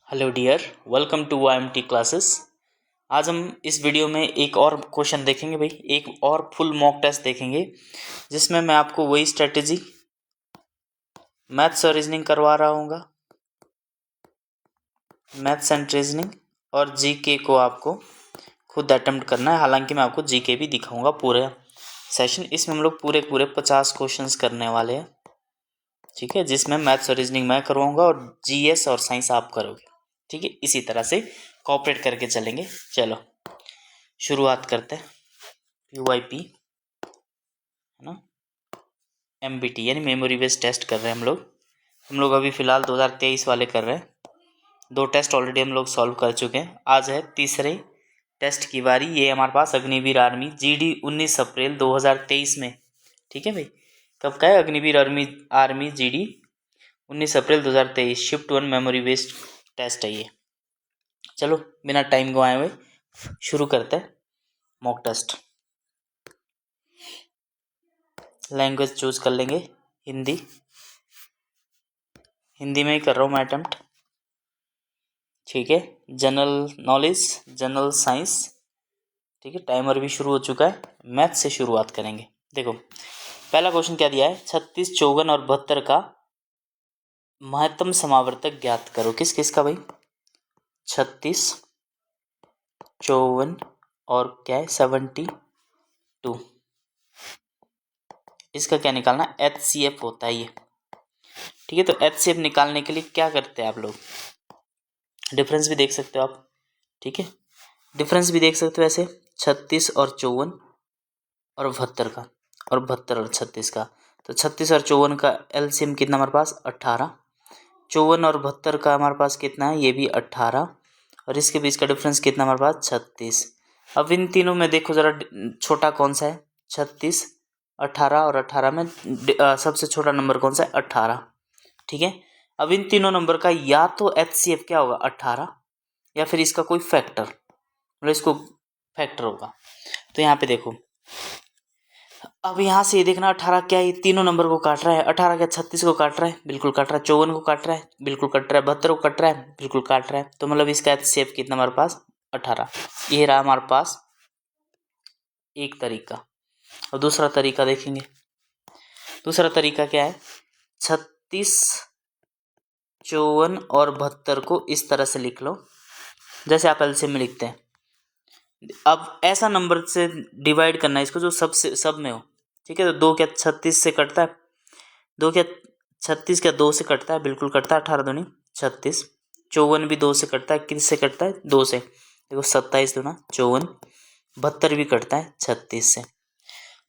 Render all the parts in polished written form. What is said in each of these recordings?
Hello dear, welcome to IMT classes. आज हम इस वीडियो में एक और क्वेश्चन देखेंगे भाई, एक और फुल मॉक टेस्ट देखेंगे जिसमें मैं आपको वही स्ट्रेटेजी मैथ्स और रीजनिंग करवा रहा हूँगा। मैथ्स एंड रीजनिंग और जीके को आपको खुद अटेम्प्ट करना है। हालांकि मैं आपको जीके भी दिखाऊंगा पूरे सेशन। इसमें हम लोग पूरे 50 क्वेश्चंस करने वाले हैं, ठीक है, जिसमें मैथ्स और रीजनिंग मैं करवाऊँगा और जीएस और साइंस आप करोगे, ठीक है। इसी तरह से कोऑपरेट करके चलेंगे। चलो शुरुआत करते हैं। PYP है ना, MBT यानी मेमोरी बेस्ड टेस्ट कर रहे हैं हम लोग अभी फ़िलहाल 2023 वाले कर रहे हैं। 2 टेस्ट ऑलरेडी हम लोग सॉल्व कर चुके हैं। आज है तीसरे टेस्ट की बारी। ये हमारे पास अग्निवीर आर्मी GD 19 अप्रैल 2023 में, ठीक है भाई। कब का है? अग्निवीर आर्मी GD 19 अप्रैल 2023 शिफ्ट 1 मेमोरी बेस्ड टेस्ट है ये। चलो बिना टाइम गवाए हुए शुरू करते हैं मॉक टेस्ट। लैंग्वेज चूज कर लेंगे हिंदी में ही कर रहा हूँ मैं अटेम्प्ट, ठीक है। जनरल नॉलेज, जनरल साइंस, ठीक है। टाइमर भी शुरू हो चुका है। मैथ से शुरुआत करेंगे। देखो पहला क्वेश्चन क्या दिया है, 36, 54 और 72 का महत्तम समावर्तक ज्ञात करो। किस किस का भाई? 36, 54 और क्या है 72। इसका क्या निकालना? HCF होता है ये, ठीक है। तो HCF निकालने के लिए क्या करते हैं आप लोग? डिफरेंस भी देख सकते हो आप, ठीक है। डिफरेंस भी देख सकते हो ऐसे 36 और 54 और 72 का, और 72 और 36 का। तो 36 और 54 का LCM कितना हमारे पास? 18। 54 और 72 का हमारे पास कितना है? ये भी 18। और इसके बीच का डिफरेंस कितना हमारे पास? 36। अब इन तीनों में देखो जरा छोटा कौन सा है? 36, 18 और 18 में सबसे छोटा नंबर कौन सा है? 18, ठीक है। अब इन तीनों नंबर का या तो HCF क्या होगा? 18, या फिर इसका कोई फैक्टर, मतलब इसको फैक्टर होगा। तो यहाँ पे देखो, अब यहाँ से ये देखना 18 क्या ये तीनों नंबर को काट रहा है? 18 क्या 36 को काट रहा है? बिल्कुल काट रहा है। 54 को काट रहा है? बिल्कुल काट रहा है। 72 को काट रहा है? बिल्कुल काट रहा है। तो मतलब इसका HCF कितना हमारे पास? 18। ये रहा हमारे पास एक तरीका। और दूसरा तरीका देखेंगे। दूसरा तरीका क्या है? 36, 54 और 72 को इस तरह से लिख लो जैसे आप LCM में लिखते हैं। अब ऐसा नंबर से डिवाइड करना है इसको जो सब में हो, ठीक है। तो 2 क्या 36 से कटता है? 2 क्या 36 क्या 2 से कटता है? बिल्कुल कटता है। 18 दूनी 36। 54 भी 2 से कटता है। किस से कटता है? 2 से। देखो 27 दूना 54। 72 भी कटता है 36 से।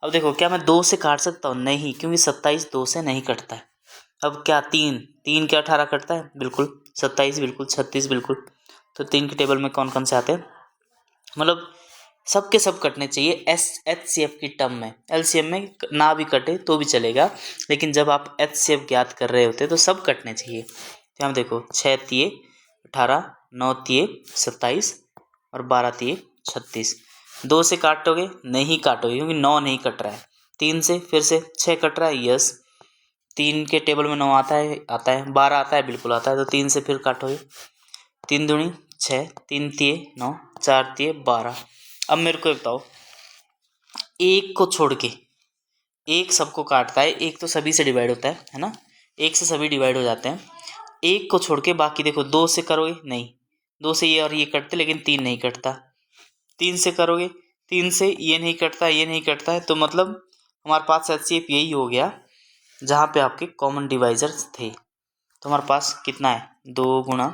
अब देखो क्या मैं 2 से काट सकता हूँ? नहीं, क्योंकि 27 2 से नहीं कटता है। अब क्या 3 क्या 18 कटता है? बिल्कुल। 27 बिल्कुल। 36 बिल्कुल। तो 3 के टेबल में कौन कौन से आते हैं? मतलब सब के सब कटने चाहिए HCF की टर्म में। LCM में ना भी कटे तो भी चलेगा, लेकिन जब आप HCF ज्ञात कर रहे होते तो सब कटने चाहिए। तो यहाँ देखो 6 तिये 18, 9 तिये 27 और 12 तिये 36। 2 से काटोगे? नहीं काटोगे, क्योंकि 9 नहीं कट रहा है। 3 से फिर से 6 कट रहा है, यस। 3 के टेबल में 9 आता है? 12 आता है? बिल्कुल आता है। तो 3 से फिर काटोगे। 3 दूनी 6, 3 तिये 9, 4 तिये 12। अब मेरे को बताओ, एक को छोड़ के, एक सबको काटता है, एक तो सभी से डिवाइड होता है ना, एक से सभी डिवाइड हो जाते हैं। एक को छोड़ के बाकी देखो 2 से करोगे? नहीं, 2 से ये और ये कटते, लेकिन 3 नहीं कटता। 3 से करोगे? 3 से ये नहीं कटता, ये नहीं कटता है। तो मतलब हमारे पास HCF यही हो गया जहाँ पे आपके कॉमन डिवाइजर्स थे। तो हमारे पास कितना है? 2 गुणा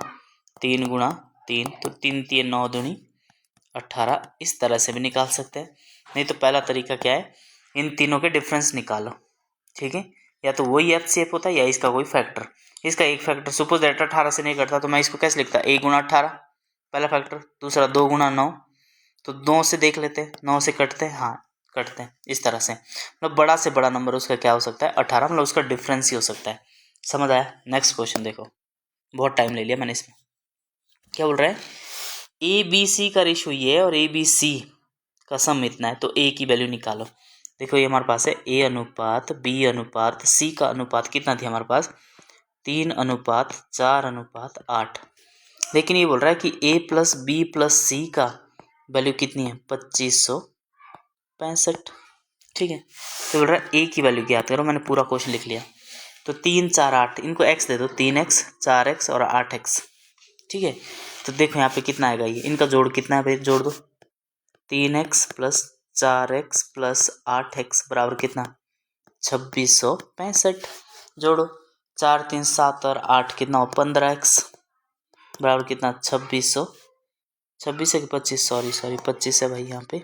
3 गुणा 3, तो 3 3 9 दूनी 18। इस तरह से भी निकाल सकते हैं। नहीं तो पहला तरीका क्या है, इन तीनों के डिफरेंस निकालो, ठीक है। या तो वही HCF होता है या इसका कोई फैक्टर। इसका एक फैक्टर सपोज दैट 18 से नहीं कटता, तो मैं इसको कैसे लिखता? 1 गुणा 18 पहला फैक्टर। दूसरा 2 गुणा 9, तो 9 से देख लेते हैं, 9 से कटते हैं? हाँ कटते हैं। इस तरह से मतलब बड़ा से बड़ा नंबर उसका क्या हो सकता है? 18, मतलब उसका डिफरेंस ही हो सकता है। समझ आया? नेक्स्ट क्वेश्चन देखो, बहुत टाइम ले लिया मैंने इसमें। क्या बोल रहा है? ABC का रेशो ये है और ABC का सम इतना है, तो A की वैल्यू निकालो। देखो ये हमारे पास है A अनुपात B अनुपात C का अनुपात कितना थी हमारे पास? 3 अनुपात 4 अनुपात 8। लेकिन ये बोल रहा है कि a प्लस बी प्लस सी का वैल्यू कितनी है 2565। ठीक है, तो बोल रहा है a की वैल्यू ज्ञात करो। मैंने पूरा क्वेश्चन लिख लिया। तो 3 4 8, इनको x दे दो, 3x 4x और 8x। ठीक है, तो देखो यहाँ पे कितना आएगा, ये इनका जोड़ कितना है भाई, जोड़ दो। 3x plus 4x plus 8x बराबर कितना 2665। जोड़ो 4 3 7 और 8 कितना हो 15x बराबर कितना 2600 है कि 25, सॉरी 25 है भाई, यहाँ पे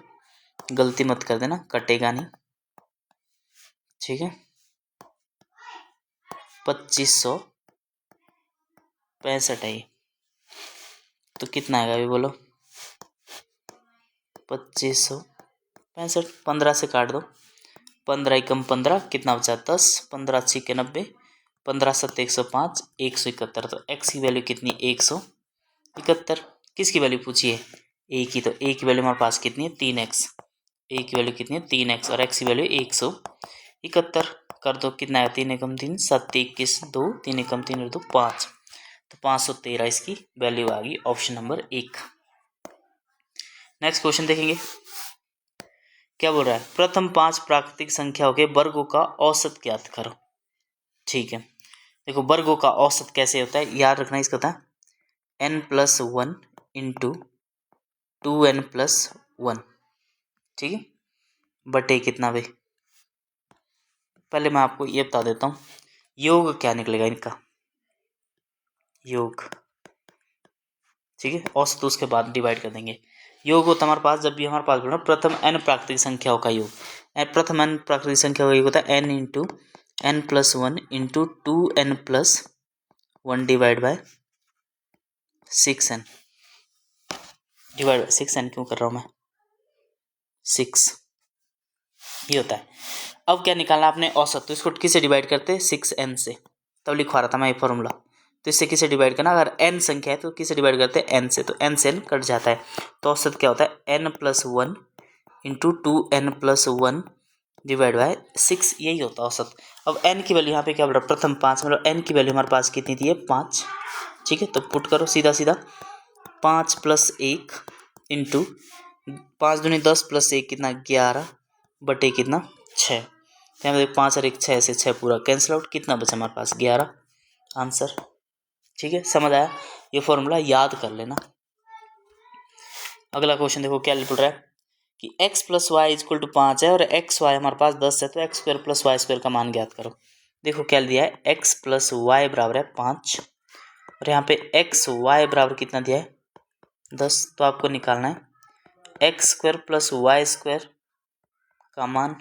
गलती मत कर देना, कटेगा नहीं। ठीक है, 2565 है ये। तो कितना आएगा अभी बोलो, 2565, 15 से काट दो, 15 एकम 15 कितना बचा 10, 15 6 90, 15 7 105, 171। तो x की वैल्यू कितनी 171। किसकी वैल्यू पूछी है, a की। तो a की वैल्यू हमारे पास कितनी है 3x, a की वैल्यू कितनी है 3x और x की वैल्यू 171। कर दो, कितना है 3 एकम 3 7 21 2, 3 एकम 3 और 2 5, तो 513 इसकी वैल्यू आ गई, ऑप्शन नंबर 1। नेक्स्ट क्वेश्चन देखेंगे, क्या बोल रहा है, प्रथम 5 प्राकृतिक संख्याओं के वर्गों का औसत ज्ञात करो। ठीक है, देखो वर्गों का औसत कैसे होता है, याद रखना इसका था n+1 इंटू 2n+1। ठीक है, बटे कितना भाई, पहले मैं आपको ये बता देता हूँ योग क्या निकलेगा इनका, योग। ठीक है, औसत उसके बाद डिवाइड कर देंगे। योग होता है हमारे पास, जब भी हमारे पास बोला प्रथम n प्राकृतिक संख्याओं का योग, प्रथम n प्राकृतिक संख्या का योग होता है n into n+1 into 2n+1 divide by 6n, divide by 6n क्यों कर रहा हूँ मैं, 6, ये होता है। अब क्या निकालना आपने औसत, तो इसको किससे डिवाइड करते हैं 6n से, तब लिखवा रहा था मैं ये फॉर्मूला। तो इससे किसे डिवाइड करना, अगर n संख्या है तो किसे डिवाइड करते हैं n से, तो n से n कट जाता है। तो औसत क्या होता है n+1 into 2n+1 divide by 6, यही होता है औसत। अब n की वैल्यू यहाँ पे क्या बोल रहा है, प्रथम 5, मतलब n की वैल्यू हमारे पास कितनी थी 5। ठीक है, तो पुट करो सीधा सीधा, 5 + 1 इंटू 5 दूनी 10 + 1 कितना 11 बटे कितना 6। यहाँ पे 5 और 1 6 से 6 पूरा कैंसिल आउट, कितना बचा हमारे पास 11, आंसर। ठीक है, समझ आया, ये फॉर्मूला याद कर लेना। अगला क्वेश्चन देखो क्या बोल रहा है कि x + y = 5 है और x y हमारे पास 10 है, तो x² + y² का मान ज्ञात करो। देखो क्या दिया है, x + y बराबर है 5 और यहाँ पे x y बराबर कितना दिया है 10, तो आपको निकालना है x² + y² का मान।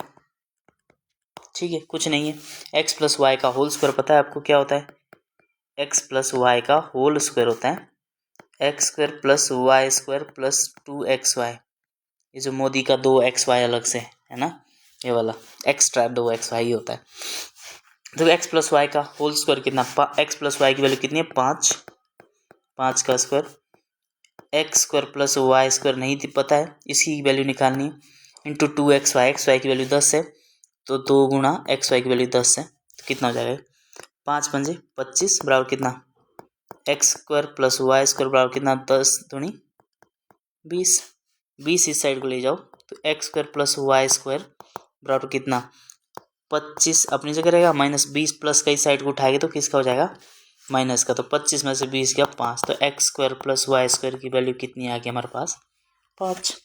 ठीक है, कुछ नहीं है, x + y का होल स्क्वायर पता है आपको क्या होता है, x + y का होल स्क्वायर होता है x² + y² + 2xy। ये जो मोदी का 2xy अलग से है ना, ये वाला एक्स्ट्रा 2xy होता है। तो x + y का होल स्क्वायर कितना, x + y की वैल्यू कितनी है 5, 5 का स्क्वायर, x² + y² नहीं थी पता है, इसकी वैल्यू निकालनी है, इंटू 2xy, xy की वैल्यू 10 है, तो 2 गुणा xy की वैल्यू 10 है, तो कितना हो जाएगा 5 × 5 = 25 बराबर कितना, x² + y² बराबर कितना 10 दूनी 20, 20 इस साइड को ले जाओ, तो x² + y² बराबर कितना 25 अपनी जगह रहेगा, -20 प्लस का इस साइड को उठाएंगे तो किसका हो जाएगा माइनस का, तो 25 में से 20 गया 5, तो x² + y² की वैल्यू कितनी आ गई हमारे पास 5।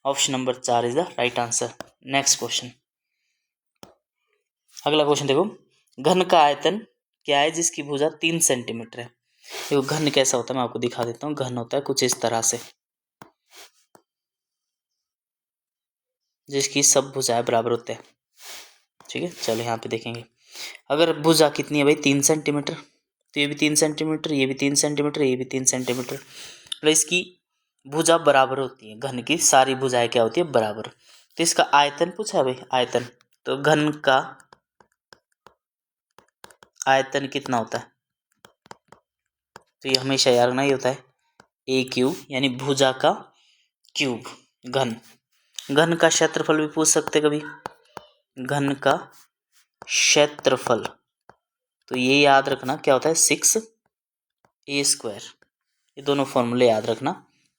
Option number 4 is the right answer. Next question, अगला क्वेश्चन देखो, घन का आयतन क्या है जिसकी भुजा 3 सेंटीमीटर है। देखो घन कैसा होता है मैं आपको दिखा देता हूँ, घन होता है कुछ इस तरह से, जिसकी सब भुजाएं बराबर होते हैं। ठीक है, चलो यहाँ पे देखेंगे, अगर भुजा कितनी है भाई 3 सेंटीमीटर, तो ये भी 3 सेंटीमीटर, ये भी 3 सेंटीमीटर, ये भी 3 सेंटीमीटर, मतलब इसकी भुजा बराबर होती है, घन की सारी भुजाएं क्या होती है बराबर। तो इसका आयतन पूछा है भाई, आयतन, तो घन का आयतन कितना होता है, तो ये हमेशा याद रखना ही होता है a³ यानी भुजा का क्यूब। घन, घन का क्षेत्रफल भी पूछ सकते कभी, घन का क्षेत्रफल, तो ये याद रखना क्या होता है 6a²। ये दोनों फॉर्मूले याद रखना,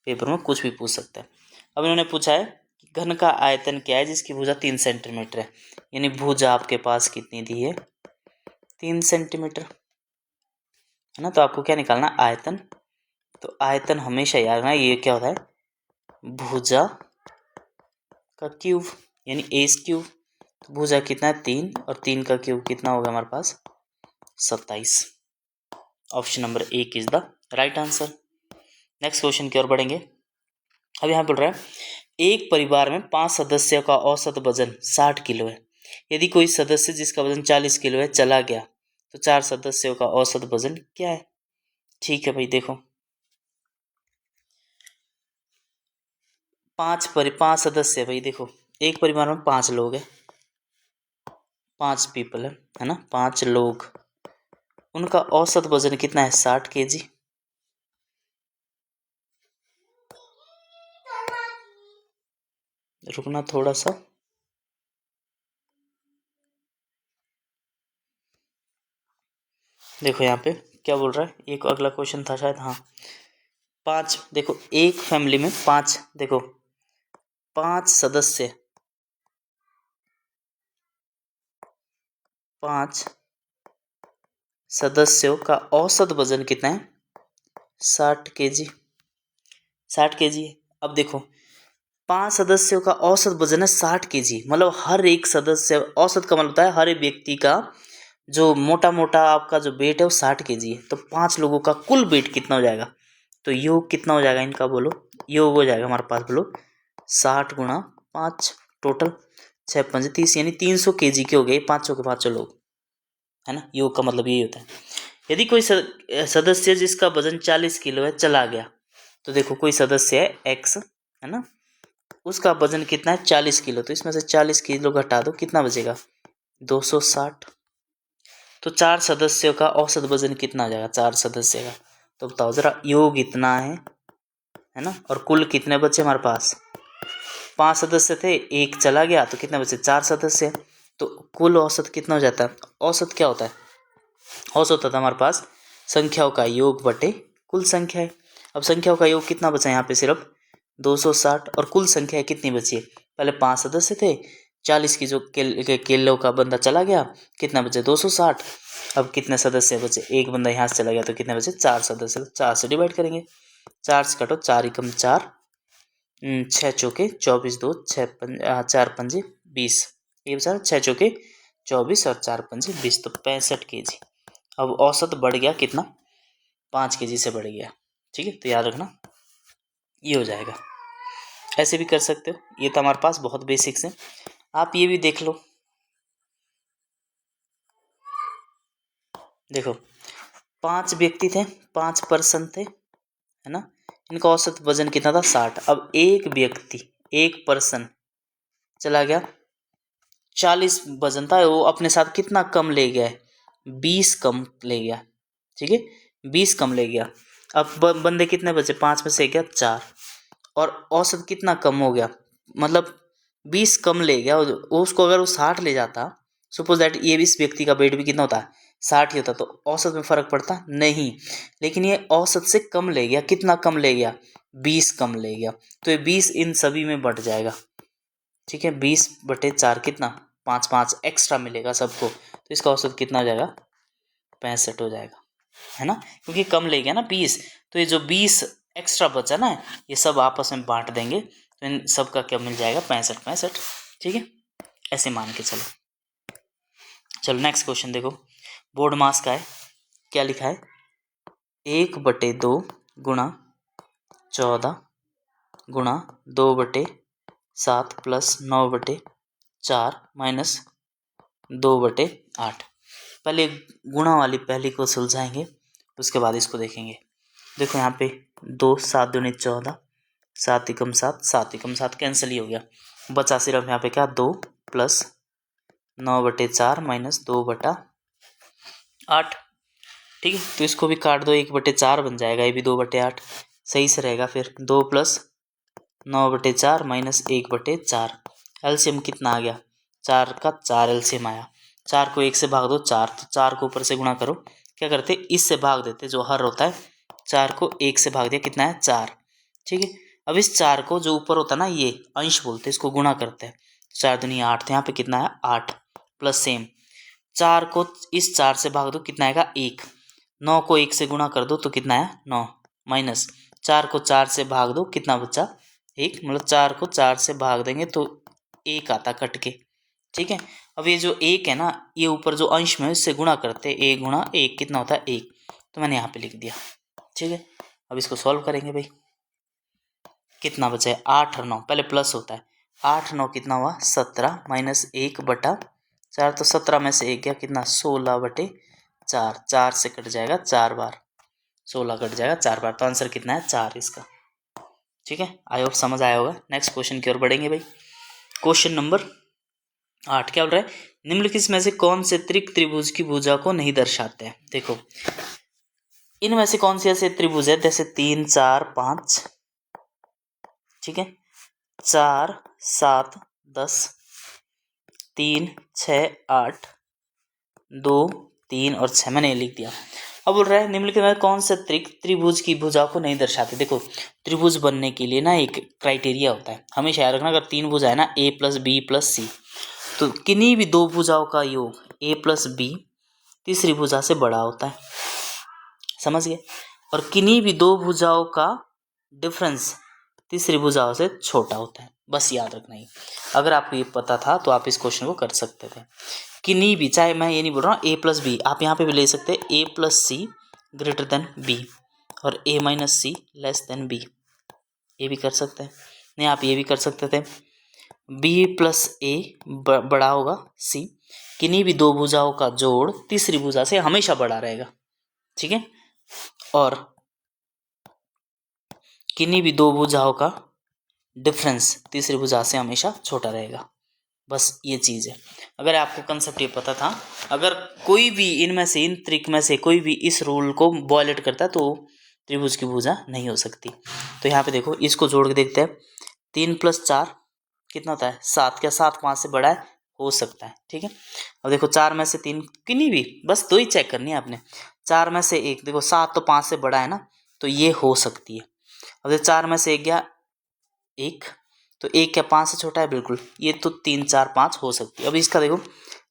पेपर में कुछ भी पूछ सकता है। अब इन्होंने पूछा है कि घन का आयतन क्या है जिसकी भुजा 3 सेंटीमीटर है, यानी भुजा आपके पास कितनी दी है 3 सेंटीमीटर, है ना। तो आपको क्या निकालना आयतन, तो आयतन हमेशा याद रखना ये क्या होता है भुजा का क्यूब यानी एस क्यूब। तो भुजा कितना है 3 और 3 का क्यूब कितना होगा हमारे पास 27। Option number 1 is the right answer. Next question की ओर बढ़ेंगे। अब यहाँ बोल रहा है एक परिवार में 5 सदस्यों का औसत वजन 60 किलो है। यदि कोई सदस्य जिसका वजन 40 किलो है चला गया तो 4 सदस्यों का औसत वजन क्या है। ठीक है भाई, देखो 5 सदस्य भाई, देखो एक परिवार में 5 लोग हैं, 5 पीपल है ना, 5 लोग, उनका औसत वजन कितना है 60 केजी। रुकना थोड़ा सा, देखो यहाँ पे क्या बोल रहा है, एक अगला क्वेश्चन था शायद, हाँ 5, देखो एक फैमिली में 5, देखो 5 सदस्य, 5 सदस्यों का औसत वजन कितना है 60 केजी, 60 केजी है। अब देखो 5 सदस्यों का औसत वजन है 60 केजी, मतलब हर एक सदस्य, औसत का मतलब होता है हर एक व्यक्ति का जो मोटा मोटा आपका जो वेट है वो 60 केजी है। तो 5 लोगों का कुल वेट कितना हो जाएगा, तो योग कितना हो जाएगा इनका, बोलो योग हो जाएगा हमारे पास, बोलो 60 गुणा 5, टोटल 6 5 30, यानी 300 केजी के हो गए 500 के 500 लोग, है ना। योग का मतलब यही होता है। यदि कोई सदस्य जिसका वजन 40 किलो है चला गया, तो देखो कोई सदस्य है एक्स, है ना, उसका वजन कितना है 40 किलो, तो इसमें से 40 किलो घटा दो, कितना बचेगा 260। तो 4 सदस्यों का औसत वजन कितना आ जाएगा 4 सदस्य का, तो बताओ जरा, योग इतना है ना, और कुल कितने बचे हमारे पास 5 सदस्य थे, एक चला गया तो कितने बचे 4 सदस्य, तो कुल औसत कितना हो जाता है। औसत क्या होता है, औसत होता है हमारे पास संख्याओं का योग बटे कुल संख्या है। अब संख्याओं का योग कितना बचा यहाँ पे सिर्फ 260, और कुल संख्या कितनी बची है, पहले 5 सदस्य थे, 40 की जो किलो का बंदा चला गया, कितना बचे 260। अब कितने सदस्य बचे, एक बंदा यहाँ से चला गया तो कितने बचे 4 सदस्य, 4 से डिवाइड करेंगे, 4 से कटो, 4 एकम 4, 6 चौके 24, 2 4 पंजे 20, ये बचा 6 चौके 24 और 4 पंजे 20, तो 65 केजी। अब औसत बढ़ गया कितना 5 केजी से बढ़ गया, ठीक है, तो याद रखना ये हो जाएगा। ऐसे भी कर सकते हो, ये तो हमारे पास बहुत बेसिक्स हैं, आप ये भी देख लो। देखो 5 व्यक्ति थे, 5 पर्सन थे, है ना, इनका औसत वजन कितना था 60। अब एक व्यक्ति, एक पर्सन चला गया, 40 वजन था, वो अपने साथ कितना कम ले गया है 20 कम ले गया, ठीक है 20 कम ले गया। अब बंदे कितने बचे, 5 में से गया 4, और औसत कितना कम हो गया, मतलब 20 कम ले गया, वो उसको अगर वो 60 ले जाता, सपोज दैट ये भी इस व्यक्ति का वेट भी कितना होता है 60 ही होता, तो औसत में फर्क पड़ता नहीं, लेकिन ये औसत से कम ले गया, कितना कम ले गया 20 कम ले गया, तो ये 20 इन सभी में बढ़ जाएगा, ठीक है 20 बटे 4 कितना 5 5 एक्स्ट्रा मिलेगा सबको, तो इसका औसत कितना हो जाएगा 65 हो जाएगा, है ना, क्योंकि कम ले गया ना 20, तो ये जो 20 एक्स्ट्रा बचा ना ये सब आपस में बांट देंगे, तो इन सब का क्या मिल जाएगा 65 ठीक है, ऐसे मान के चलो। चलो नेक्स्ट क्वेश्चन देखो, बोर्ड मास का है, क्या लिखा है 1/2 गुणा 14 गुणा 2/7 प्लस 9/4 माइनस 2/8। पहले गुणा वाली पहली को सुलझाएंगे, उसके बाद इसको देखेंगे। देखो यहाँ पे 2 7 दूनी 14, 7 एकम 7, 7 एकम 7 कैंसिल ही हो गया, बचा सिर्फ यहाँ पे क्या 2 प्लस 9/4 माइनस 2/8, ठीक है, तो इसको भी काट दो, 1/4 बन जाएगा, ये भी 2/8 सही से रहेगा। फिर 2 प्लस 9/4 माइनस 1/4, एलसीएम कितना आ गया 4 का 4 एलसीएम आया, 4 को 1 से भाग दो 4, तो 4 को ऊपर से गुणा करो, क्या करते इससे भाग देते, जो हर होता है 4 को 1 से भाग दिया, कितना है 4। ठीक है, अब इस 4 को जो ऊपर होता है ना ये अंश बोलते हैं, इसको गुणा करते हैं। 4 दूनी 8, तो यहाँ पे कितना है 8 प्लस सेम 4 को इस 4 से भाग दो, कितना आएगा 1। 9 को 1 से गुणा कर दो तो कितना है 9, माइनस 4 को 4 से भाग दो, कितना बचा 1, मतलब 4 को 4 से भाग देंगे तो 1 आता कट के। ठीक है, अब ये जो 1 है ना, ये ऊपर जो अंश में है इससे गुणा करते हैं, 1 गुणा 1 कितना होता है 1, तो मैंने यहाँ पे लिख दिया। ठीक है, अब इसको सॉल्व करेंगे भाई, कितना बचा है 8 और 9, पहले प्लस होता है 8 9 कितना हुआ 17 माइनस 1/4, तो 17 में से 1 गया, कितना 16/4, 4 से कट जाएगा 4 बार, 16 कट जाएगा 4 बार, तो आंसर कितना है 4 इसका। ठीक है, आई होप समझ आया होगा। नेक्स्ट क्वेश्चन की ओर बढ़ेंगे भाई। क्वेश्चन नंबर 8 क्या बोल रहा है, निम्नलिखित में से कौन से त्रिभुज की भुजा को नहीं दर्शाते हैं। देखो इनमें से कौन से ऐसे त्रिभुज है, जैसे 3 4 5, ठीक है, 4 7 10, 3 6 8, 2 3 और 6, मैंने लिख दिया। अब बोल रहा है निम्नलिखित में कौन सा त्रिभुज की भुजा को नहीं दर्शाते। देखो त्रिभुज बनने के लिए ना एक क्राइटेरिया होता है, हमेशा याद रखना, अगर 3 भुजा है ना a + b + c, तो किन्हीं भी 2 भुजाओं का योग a + b तीसरी भुजा से बड़ा होता है, समझ गए, और किन्हीं भी 2 भुजाओं का डिफरेंस तीसरी भुजाओं से छोटा होता है, बस याद रखना ही। अगर आपको ये पता था तो आप इस क्वेश्चन को कर सकते थे। किन्हीं भी, चाहे मैं ये नहीं बोल रहा हूँ a + b, आप यहाँ पे भी ले सकते हैं a + c > b और a - c < b, ये भी कर सकते हैं। नहीं, आप ये भी कर सकते थे b + a बड़ा होगा c, किन्हीं भी 2 भुजाओं का जोड़ तीसरी भुजा से हमेशा बड़ा रहेगा। ठीक है, और किन्हीं भी 2 भुजाओं का डिफरेंस तीसरी भुजा से हमेशा छोटा रहेगा, बस ये चीज़ है। अगर आपको कंसेप्ट ये पता था, अगर कोई भी इनमें से, इन ट्रिक में से कोई भी इस रूल को वॉयलेट करता है तो त्रिभुज की भुजा नहीं हो सकती। तो यहाँ पे देखो इसको जोड़ के देखते हैं, 3 + 4 कितना होता है 7, क्या 7 5 से बड़ा है, हो सकता है। ठीक है, अब देखो 4 में से 3, किन्हीं भी, बस 2 ही चेक करनी है आपने, 4 में से 1, देखो 7 तो 5 से बड़ा है ना, तो ये हो सकती है। अब देखो 4 में से 1 गया 1, तो 1 क्या 5 से छोटा है, बिल्कुल, ये तो 3 4 5 हो सकती है। अब इसका देखो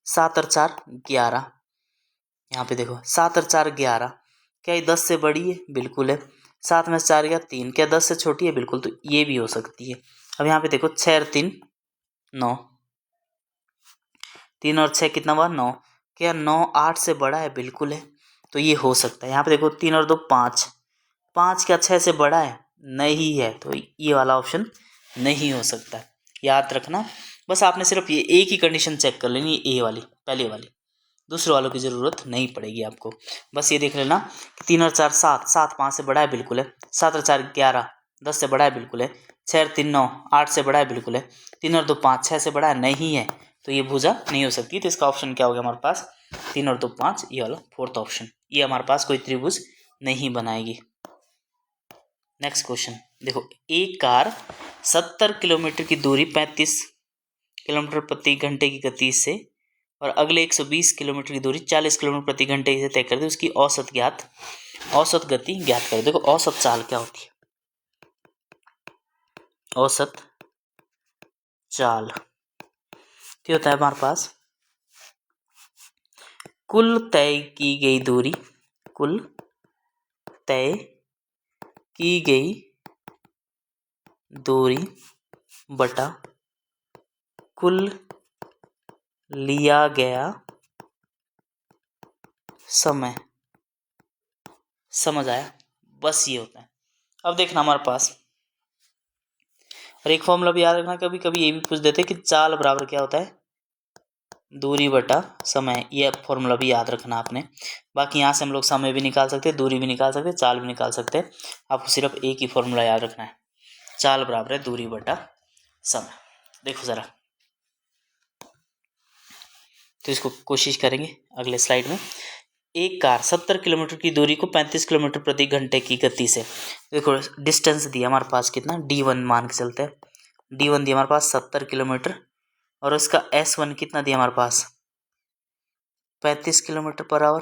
7 और 4 11, यहाँ पे देखो 7 और 4 11, क्या ये 10 से बड़ी है, बिल्कुल है। 7 में से 4 गया 3, क्या 10 से छोटी है, बिल्कुल, तो ये भी हो सकती है। अब यहाँ पे देखो 6 और 3 9, 3 और 6 कितना हुआ 9, क्या 9 8 से बड़ा है, बिल्कुल है, तो ये हो सकता है। यहाँ पे देखो 3 और 2 5, 5 क्या 6 से बड़ा है, नहीं है, तो ये वाला ऑप्शन नहीं हो सकता। याद रखना, बस आपने सिर्फ ये एक ही कंडीशन चेक कर लेनी, ए वाली, पहले वाली, दूसरे वालों की ज़रूरत नहीं पड़ेगी आपको। बस ये देख लेना, 3 और 4 7, 7 5 से बड़ा है, बिल्कुल है। 7 और 4 11, 10 से बड़ा है, बिल्कुल है। 6 और 3 9, 8 से बड़ा है, बिल्कुल है। 3 और 2 5, 6 से बड़ा है, नहीं है, तो ये भुजा नहीं हो सकती। तो इसका ऑप्शन क्या हो गया हमारे पास, 3 और 2 5, ये वाला 4th ऑप्शन, ये हमारे पास कोई त्रिभुज नहीं बनाएगी। नेक्स्ट क्वेश्चन देखो, एक कार 70 किलोमीटर की दूरी 35 किलोमीटर प्रति घंटे की गति से और अगले 120 किलोमीटर की दूरी 40 किलोमीटर प्रति घंटे से तय कर दे, उसकी औसत गति ज्ञात करें। देखो औसत चाल क्या होती है, औसत चाल क्या होता है हमारे पास, कुल तय की गई दूरी, कुल तय की गई दूरी बटा कुल लिया गया समय। समझ आया, बस ये होता है। अब देखना हमारे पास, और एक फॉर्मूला भी याद रखना, कभी कभी ये भी पूछ देते हैं कि चाल बराबर क्या होता है, दूरी बटा समय, ये फॉर्मूला भी याद रखना आपने। बाकी यहाँ से हम लोग समय भी निकाल सकते हैं, दूरी भी निकाल सकते हैं, चाल भी निकाल सकते हैं, आपको सिर्फ एक ही फॉर्मूला याद रखना है, चाल बराबर है दूरी बटा समय। देखो जरा, तो इसको कोशिश करेंगे अगले स्लाइड में। एक कार 70 किलोमीटर की दूरी को 35 किलोमीटर प्रति घंटे की गति से, देखो डिस्टेंस दिया हमारे पास कितना, D1 मान के चलते हैं, D1 दिया हमारे पास 70 किलोमीटर, और उसका S1 कितना दिया हमारे पास 35 किलोमीटर पर आवर,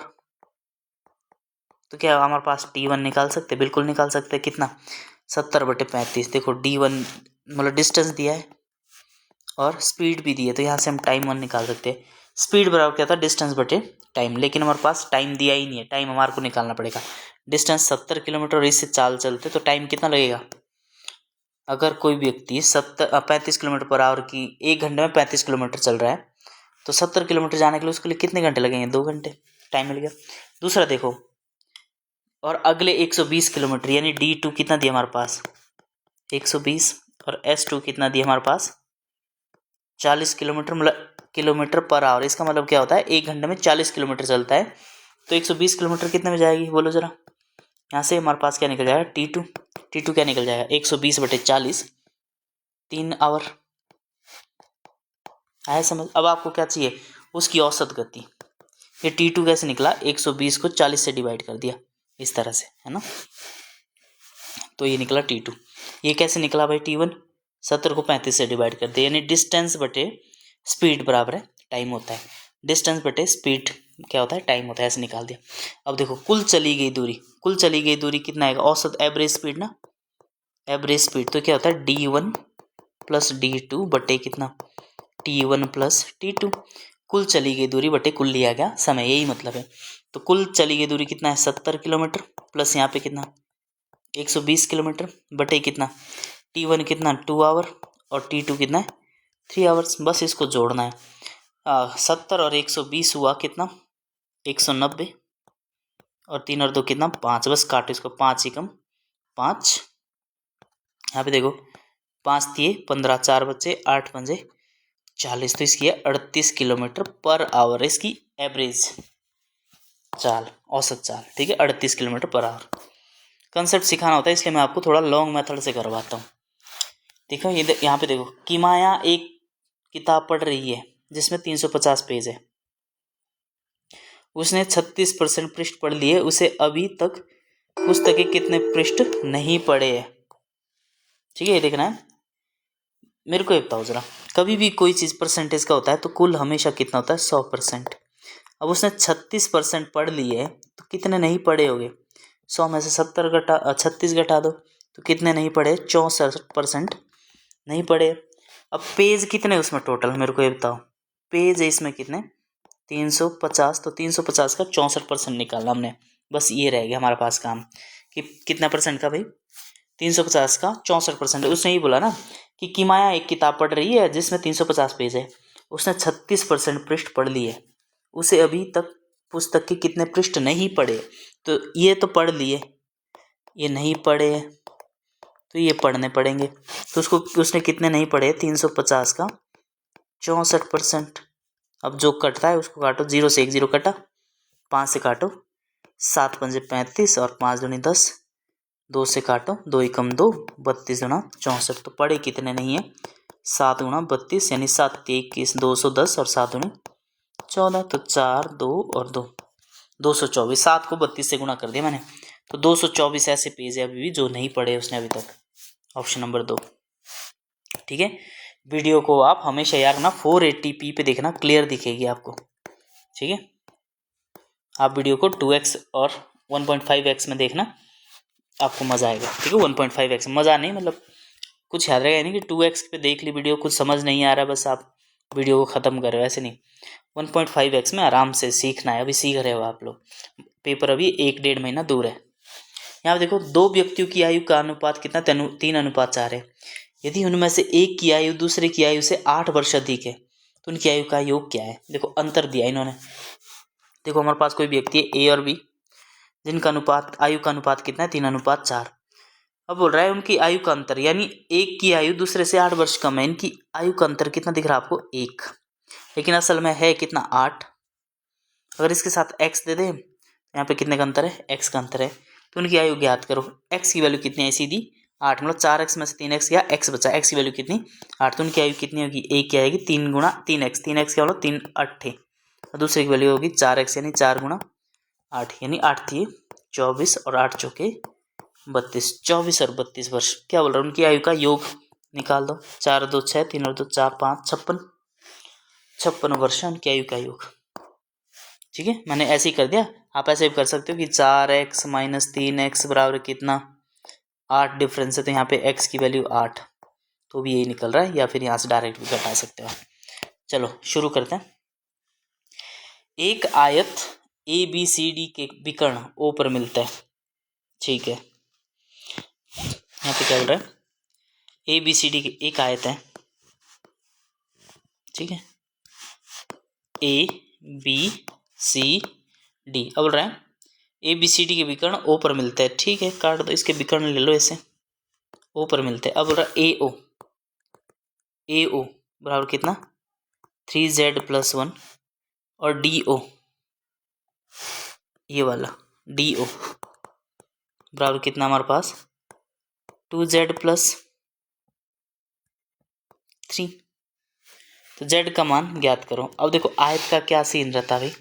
तो क्या हमारे पास T1 निकाल सकते, बिल्कुल निकाल सकते। कितना, 70/35। देखो D1 मतलब डिस्टेंस दिया है और स्पीड भी दी है, तो यहाँ से हम टाइम 1 निकाल सकते हैं। स्पीड बराबर क्या था, डिस्टेंस बटे टाइम, लेकिन हमारे पास टाइम दिया ही नहीं है, टाइम हमारे को निकालना पड़ेगा। डिस्टेंस 70 किलोमीटर और इससे चाल चलते तो टाइम कितना लगेगा। अगर कोई व्यक्ति 35 किलोमीटर पर आवर की 1 घंटे में 35 किलोमीटर चल रहा है, तो 70 किलोमीटर जाने के लिए उसके लिए कितने घंटे लगेंगे, 2 घंटे, टाइम मिल गया। दूसरा देखो, और अगले 120 किलोमीटर यानी D2 कितना दिया हमारे पास, 120, और S2 कितना दिया हमारे पास, 40 किलोमीटर, मतलब किलोमीटर पर आवर। इसका मतलब क्या होता है, 1 घंटे में 40 किलोमीटर चलता है, तो 120 किलोमीटर कितने में जाएगी, बोलो जरा। यहाँ से हमारे पास क्या निकल जाएगा, T2 क्या निकल जाएगा, 120/40, 3 आवर। आया समझ। अब आपको क्या चाहिए, उसकी औसत गति। ये T2 कैसे निकला, 120 को 40 से डिवाइड कर दिया, इस तरह से, है ना। तो ये निकला T2। ये कैसे निकला भाई, T1 70 को 35 से डिवाइड कर दिया, यानी डिस्टेंस बटे स्पीड बराबर है टाइम होता है। डिस्टेंस बटे स्पीड क्या होता है, टाइम होता है, ऐसे निकाल दिया। अब देखो कुल चली गई दूरी कितना आएगा, औसत एवरेज स्पीड ना, एवरेज स्पीड तो क्या होता है D1 प्लस D2 बटे कितना, T1 प्लस T2। कुल चली गई दूरी बटे कुल लिया गया समय, यही मतलब है। तो कुल चली गई दूरी कितना है, 70 किलोमीटर, प्लस यहाँ पे कितना 120 किलोमीटर, बटे कितना T1 कितना 2 आवर, और T2 कितना है 3 आवर्स। बस इसको जोड़ना है। 70 और 120 हुआ कितना, 190, और 3 और 2 कितना 5, बस काटो इसको, 5 एकम 5। यहाँ पे देखो 5 दिए 15, 4 बचे 8 पंजे 40, तो इसकी है 38 किलोमीटर पर आवर, इसकी एवरेज चाल, औसत चाल, ठीक है, 38 किलोमीटर पर आवर। कंसेप्ट सिखाना होता है, इसलिए मैं आपको थोड़ा लॉन्ग मेथड से करवाता हूँ। देखो ये यहाँ पे देखो, किमाया एक किताब पढ़ रही है जिसमें 350 पेज है, उसने 36% पृष्ठ पढ़ लिए, उसे अभी तक पुस्तक के कितने पृष्ठ नहीं पढ़े हैं। ठीक है, ये देखना है। मेरे को ये बताओ जरा, कभी भी कोई चीज़ परसेंटेज का होता है तो कुल हमेशा कितना होता है, 100%। अब उसने 36% पढ़ लिए तो कितने नहीं पढ़े होंगे, 100 में से 36 घटा दो तो कितने नहीं पढ़े, 64% नहीं पढ़े। अब पेज कितने उसमें टोटल, मेरे को ये बताओ, पेज है इसमें कितने 350, तो 350 का 64% निकालना हमने, बस ये रह गया हमारे पास काम कि कितना परसेंट का भाई, 350 का 64%। उसने ये बोला ना कि किमाया एक किताब पढ़ रही है जिसमें 350 पेज है, उसने 36% पृष्ठ पढ़ लिए, उसे अभी तक पुस्तक के कितने पृष्ठ नहीं पढ़े। तो ये तो पढ़ लिए, ये नहीं पढ़े, तो ये पढ़ने पड़ेंगे। तो उसने कितने नहीं पढ़े, 350 का 64%। अब जो कटता है उसको काटो, 0 से 1 0 कटा, 5 से काटो 7 पंजे 35, और 5 दूनी 10, 2 से काटो 2 एकम 2, 32 गुणा 64। तो पढ़े कितने नहीं है, 7 गुणा 32 यानी 7 21, 210, और 7 दूनी 14, तो 4 2 और 2 224। 7 को 32 से गुणा कर दिया मैंने, तो 224 ऐसे पेज है अभी भी जो नहीं पढ़े उसने अभी तक। ऑप्शन नंबर 2, ठीक है। वीडियो को आप हमेशा यार ना 480p पे देखना, क्लियर दिखेगी आपको, ठीक है। आप वीडियो को 2x और 1.5x में देखना, आपको मज़ा आएगा, ठीक है। 1.5x मज़ा नहीं, मतलब कुछ याद रहेगा नहीं कि 2x पे देख ली वीडियो, कुछ समझ नहीं आ रहा बस आप वीडियो को ख़त्म कर रहे हो, ऐसे नहीं। 1.5x में आराम से सीखना है, अभी सीख रहे हो आप लोग, पेपर अभी 1-1.5 महीना दूर है। यहाँ देखो 2 व्यक्तियों की आयु का अनुपात कितना, 3:4 है। यदि उनमें से एक की आयु दूसरे की आयु से 8 वर्ष अधिक है तो उनकी आयु का योग क्या है। देखो अंतर दिया इन्होंने, देखो हमारे पास कोई व्यक्ति है ए और बी, जिनका अनुपात आयु का अनुपात कितना है, 3:4। अब बोल रहा है उनकी आयु का अंतर, यानी एक की आयु दूसरे से 8 वर्ष कम है, इनकी आयु का अंतर कितना दिख रहा है आपको, 1, लेकिन असल में है कितना, 8। अगर इसके साथ x दे दें, यहाँ पे कितने का अंतर है, x का अंतर है, तो उनकी आयु ज्ञात करो। x की वैल्यू कितनी है, सीधी 8, मतलब 4x में से 3x गया, x बचा, x की वैल्यू कितनी 8, तो उनकी आयु कितनी होगी, एक की आएगी 3 गुणा 3x, 3x क्या होगा 3 8, और दूसरे की वैल्यू होगी 4x यानी 4 गुणा 8, यानी 8 थी 24 और 8 चौके 32, 24 और 32 वर्ष। क्या बोल रहा है, उनकी आयु का योग निकाल दो, 4 2 6, 3 और 2 4 5 56 वर्ष उनकी आयु का योग। ठीक है, मैंने ऐसे ही कर दिया, आप ऐसे भी कर सकते हो कि 4x माइनस 3x बराबर कितना 8 डिफरेंस है, तो यहाँ पे x की वैल्यू 8, तो भी यही निकल रहा है, या फिर यहाँ से डायरेक्ट भी घटा सकते हो। चलो शुरू करते हैं। एक आयत ABCD के विकर्ण O पर मिलता है, ठीक है। यहाँ पे क्या बोल रहा है, ABCD की एक आयत है, ठीक है, ABCD। अब बोल रहा है ABCD के विकर्ण O पर मिलते हैं, ठीक है, काट दो इसके विकर्ण, ले लो ऐसे, O पर मिलते हैं। अब बोल रहा है AO बराबर कितना 3z+1 और DO, ये वाला DO बराबर कितना हमारे पास 2z+3। तो z का मान ज्ञात करो। अब देखो आयत का क्या सीन रहता है भाई,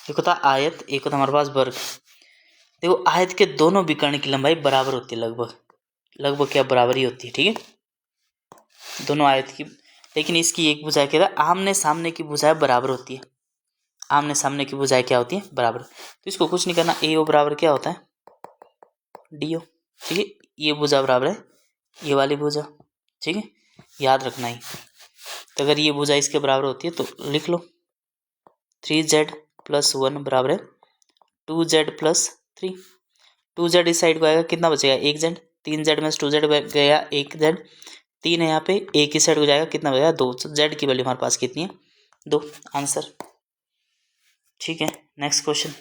एक होता आयत, एक होता हमारे पास वर्ग। देखो आयत के दोनों विकर्ण की लंबाई बराबर होती है, लगभग क्या बराबर ही होती है, ठीक है, दोनों आयत की। लेकिन इसकी एक भुजा क्या है, आमने सामने की भुजाएं बराबर होती है, आमने सामने की भुजाएं क्या होती है बराबर। तो इसको कुछ नहीं करना, AO बराबर क्या होता है DO, ठीक है, ये भुजा बराबर है ये वाली भुजा, ठीक है, याद रखना ही। तो अगर ये भुजा इसके बराबर होती है तो लिख लो 3z+1 बराबर है 2z+3। 2z इस साइड को आएगा, कितना बचेगा 1z, 3z में से 2z गया 1z, 3 है यहाँ पे, एक ही साइड को जाएगा, कितना बचेगा 2। z की वैल्यू हमारे पास कितनी है 2, आंसर, ठीक है। नेक्स्ट क्वेश्चन,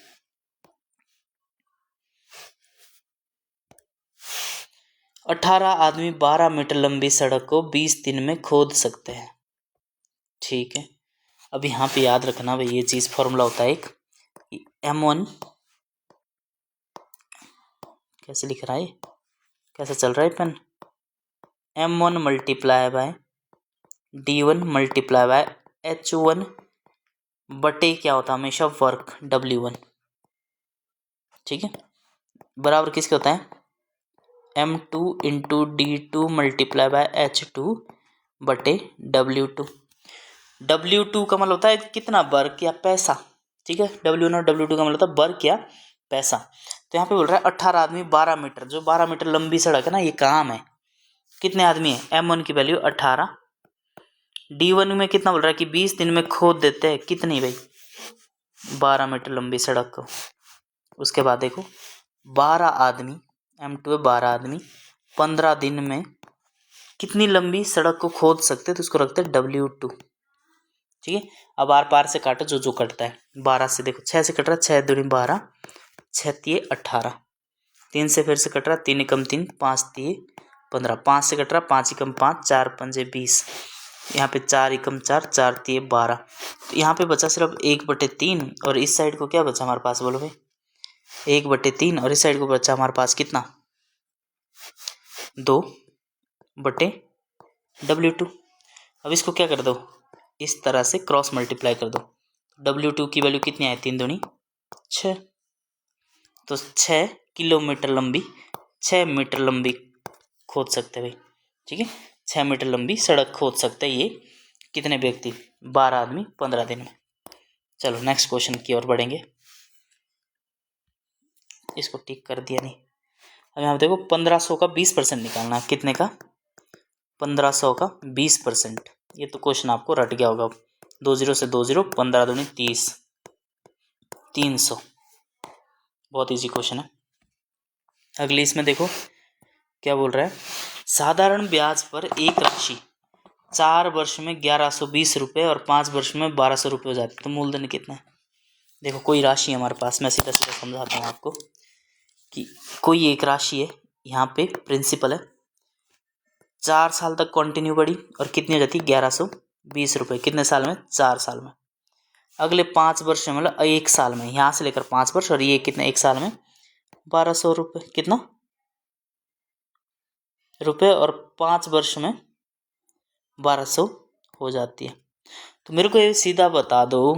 18 आदमी 12 मीटर लंबी सड़क को 20 दिन में खोद सकते हैं, ठीक है। अब यहाँ पे याद रखना भाई, ये चीज फॉर्मूला होता है एक M1, कैसे लिख रहा है, कैसे चल रहा है pen, M1 multiply by D1 multiply by H1 बटे क्या होता है हमेशा वर्क W1, ठीक है, बराबर किसके होता है M2 into D2 multiply by H2 बटे W2। W2 का मतलब होता है कितना वर्क या पैसा, ठीक है, W1 और W2 का मतलब होता है वर्क या पैसा। तो यहाँ पे बोल रहा है 18 आदमी 12 मीटर, जो 12 मीटर लंबी सड़क है ना, ये काम है, कितने आदमी है M1 की वैल्यू 18, D1 में कितना बोल रहा है कि 20 दिन में खोद देते हैं, कितनी भाई 12 मीटर लंबी सड़क को। उसके बाद देखो 12 आदमी, M2 है 12 आदमी 15 दिन में कितनी लंबी सड़क को खोद सकते हैं, तो उसको रखते हैं W2, ठीक है। अब आर पार से काटो, जो कटता है 12 से, देखो 6 से कट रहा है, 6 दूनी 12, 6 तिये 18, 3 से फिर से कट रहा, 3 एकम 3, 5 तिये 15, 5 से कट रहा, 5 एकम 5, 4 पंजे 20, यहाँ पे 4 एकम 4, 4 तिये 12। तो यहाँ पे बचा सिर्फ 1/3, और इस साइड को क्या बचा हमारे पास बोलो भाई 1/3, और इस साइड को बचा हमारे पास कितना 2/W2। अब इसको क्या कर दो, इस तरह से क्रॉस मल्टीप्लाई कर दो, W2 की वैल्यू कितनी आई 3 दूनी 6, तो 6 किलोमीटर लंबी 6 मीटर लंबी खोद सकते भाई, ठीक है, 6 मीटर लंबी सड़क खोद सकते हैं ये कितने व्यक्ति 12 आदमी 15 दिन में। चलो नेक्स्ट क्वेश्चन की ओर बढ़ेंगे, इसको टिक कर दिया नहीं। अब यहाँ देखो 1500 का 20% निकालना है, कितने का 1500 का 20%, ये तो क्वेश्चन आपको रट गया होगा, 2 0 से 2 0, 15 दूनी 30, 300, बहुत इजी क्वेश्चन है। अगली इसमें देखो क्या बोल रहा है, साधारण ब्याज पर एक राशि 4 वर्ष में 1120 रुपये और 5 वर्ष में 1200 रुपये हो जाती है, तो मूलधन कितना है। देखो कोई राशि है हमारे पास, मैं सीधा सीधा समझाता हूँ आपको कि कोई एक राशि है, यहाँ पे प्रिंसिपल है, 4 साल तक कंटिन्यू बढ़ी और कितनी हो जाती है 1120 रुपये, कितने साल में 4 साल में। अगले 5 वर्ष में मतलब 1 साल में, यहाँ से लेकर 5 वर्ष, और ये कितने 1 साल में 1200 रुपये, कितना रुपये, और 5 वर्ष में 1200 हो जाती है। तो मेरे को ये सीधा बता दो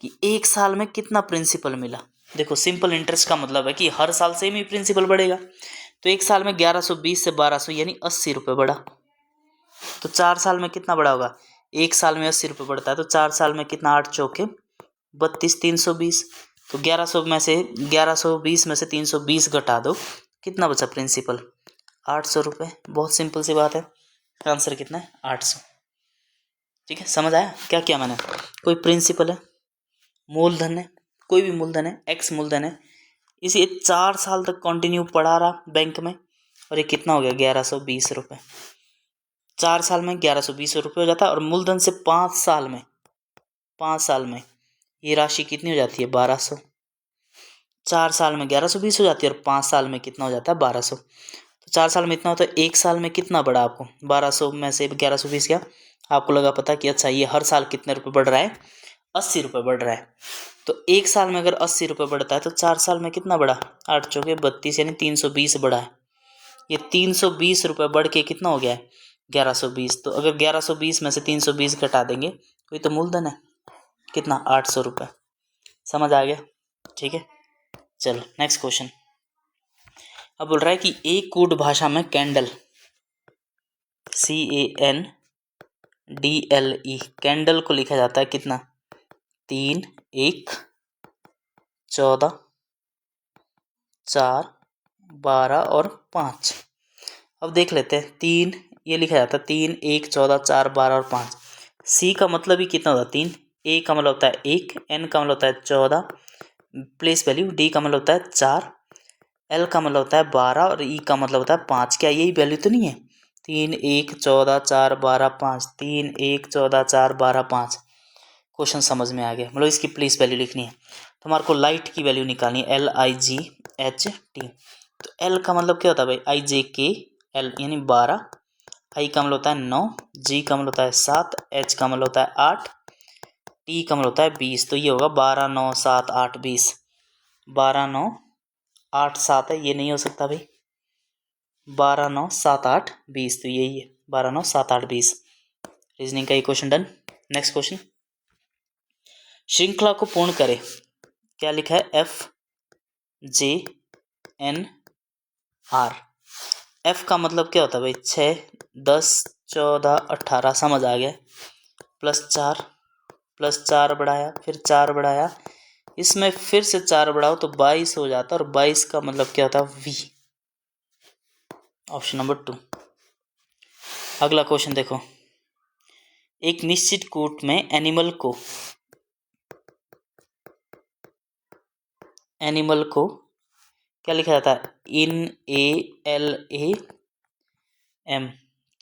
कि 1 साल में कितना प्रिंसिपल मिला। देखो सिंपल इंटरेस्ट का मतलब है कि हर साल सेम ही प्रिंसिपल बढ़ेगा, तो 1 साल में 1120 से 1200 यानी 80 रुपये बढ़ा, तो 4 साल में कितना बढ़ा होगा 1 साल में 80 रुपये बढ़ता है तो 4 साल में कितना, 8 चौके 32, 320। तो 1120 में से 320 घटा दो, कितना बचा प्रिंसिपल, 800 रुपये। बहुत सिंपल सी बात है, आंसर कितना है, 800। ठीक है, समझ आया क्या किया मैंने। कोई प्रिंसिपल है, मूलधन है, कोई भी मूलधन है, एक्स मूलधन है, इसे 4 साल तक कंटिन्यू पढ़ा रहा बैंक में, और ये कितना हो गया, 1120 रुपये। 4 साल में 1120 रुपये हो जाता है, और मूलधन से 5 साल में ये राशि कितनी हो जाती है, 1200। 4 साल में 1120 हो जाती है, और 5 साल में कितना हो जाता है, 1200। तो 4 साल में इतना होता है, 1 साल में कितना बढ़ा आपको, 1200 में से 1120 क्या, आपको लगा पता कि अच्छा ये हर साल कितने रुपये बढ़ रहा है, 80 रुपये बढ़ रहा है। तो 1 साल में अगर 80 रुपये बढ़ता है तो 4 साल में कितना बढ़ा, 8 चौके 32, यानी 320 बढ़ा है। ये 320 रुपये बढ़ के कितना हो गया है, 1120। तो अगर 1120 में से 320 घटा देंगे तो ये तो मूलधन है, कितना, 800 रुपये। समझ आ गया, ठीक है। चलो नेक्स्ट क्वेश्चन। अब बोल रहा है कि एक कूट भाषा में कैंडल, CANDLE, कैंडल को लिखा जाता है कितना, 3, 1, 14, 4, 12 और 5। अब देख लेते हैं, 3 ये लिखा जाता है, 3, 1, 14, 4, 12 और 5। सी का मतलब ही कितना होता है, 3। ए का मतलब होता है 1, एन का मतलब होता है 14, प्लेस वैल्यू, डी का मतलब होता है 4, एल का मतलब होता है 12 और ई का मतलब होता है 5। क्या यही वैल्यू तो नहीं है, 3, 1, 14, 4, 12, 5, 3, 1, 14, 4, 12, 5। क्वेश्चन समझ में आ गया, मतलब इसकी प्लेस वैल्यू लिखनी है। तो हमारे को लाइट की वैल्यू निकालनी है, LIGHT। तो एल का मतलब क्या होता है भाई, IJKL यानी 12, आई का मतलब होता है 9, जी का मतलब होता है 7, एच का मतलब होता है 8, टी का मतलब होता है 20। तो ये होगा 12, 9, 7, 8, 20। 12, 9, 8, 7 है, ये नहीं हो सकता भाई, 12, 9, 7, 8, 20। तो यही है 12, 9, 7, 8, 20। रीजनिंग का ये क्वेश्चन डन। नेक्स्ट क्वेश्चन, श्रृंखला को पूर्ण करें। क्या लिखा है, FJNR। एफ का मतलब क्या होता है भाई, 6, 10, 14, 18। समझ आ गया, +4 बढ़ाया, फिर 4 बढ़ाया, इसमें फिर से 4 बढ़ाओ तो 22 हो जाता है, और 22 का मतलब क्या होता है, V। Option number 2। अगला क्वेश्चन देखो, एक निश्चित कूट में एनिमल को क्या लिखा जाता है, INALAM।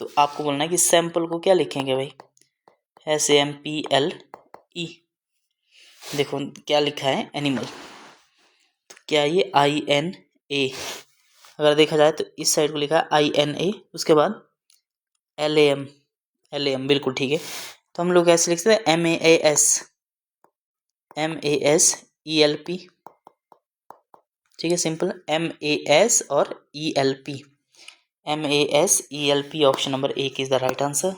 तो आपको बोलना है कि सैंपल को क्या लिखेंगे भाई, SAMPLE। देखो क्या लिखा है, एनिमल, तो क्या ये INA, अगर देखा जाए तो इस साइड को लिखा है INA, उसके बाद LAM, बिल्कुल ठीक है। तो हम लोग ऐसे लिख सकते हैं, MASELP। ठीक है, सिंपल, MAS और ELP, MASELP। Option number 1 is the right answer.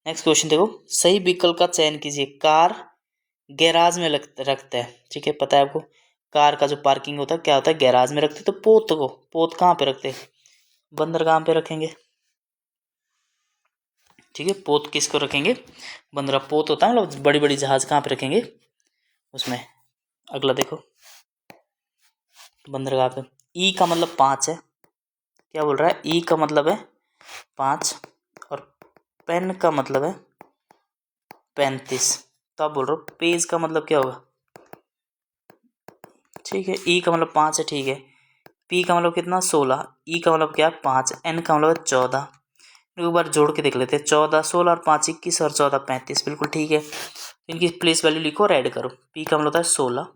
Next question देखो, सही विकल्प का चयन कीजिए। कार गैराज में रखते हैं, ठीक है, पता है आपको, कार का जो पार्किंग होता है क्या होता है, गैराज में रखते। तो पोत कहाँ पे रखते हैं, बंदरगाह पे रखेंगे। ठीक है, पोत किसको रखेंगे, बंदरगाह। पोत होता है मतलब बड़ी बड़ी जहाज, कहाँ पे रखेंगे, उसमें। अगला देखो, बंदरगाह पे। ई का मतलब 5 है, क्या बोल रहा है, ई का मतलब है 5, और पेन का मतलब है 35। तो आप बोल रहे हो पेज का मतलब क्या होगा, ठीक है, ई का मतलब 5 है, ठीक है। पी का मतलब कितना, 16, ई का मतलब क्या है 5, एन का मतलब है 14। एक बार जोड़ के देख लेते हैं, 14, 16 और 5 21, और 14 35, बिल्कुल ठीक है। इनकी प्लेस वैल्यू लिखो और ऐड करो। पी का मतलब होता है 16,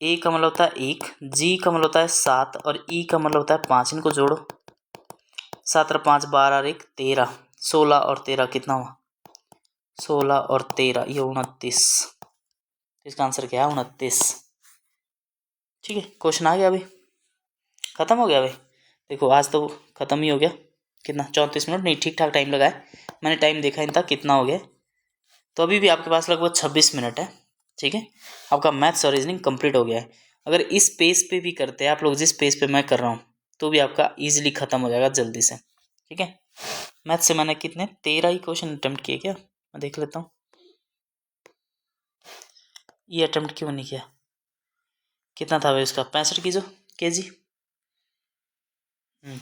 ए का मतलब होता है 1, जी का मतलब होता है 7, और ई का मतलब होता है 5। इनको जोड़ो, 7 और 5 12 और 1 13, 16 और 13 कितना हुआ, 16 और 13 ये 29। इसका आंसर क्या है, 29। ठीक है, क्वेश्चन आ गया अभी, खत्म हो गया भाई। देखो आज तो खत्म ही हो गया, कितना 34 मिनट, नहीं ठीक ठाक टाइम लगा है, मैंने टाइम देखा नहीं था कितना हो गया। तो अभी भी आपके पास लगभग 26 मिनट है, ठीक है। आपका मैथ्स और रीजनिंग कंप्लीट हो गया है। अगर इस पेज पे भी करते हैं आप लोग, जिस पेज पे मैं कर रहा हूँ, तो भी आपका ईजिली ख़त्म हो जाएगा जल्दी से, ठीक है। मैथ से मैंने कितने 13 ही क्वेश्चन अटेम्प्ट किए क्या, मैं देख लेता हूँ। ये अटेम्प्ट क्यों नहीं किया, कितना था भाई इसका 65 kg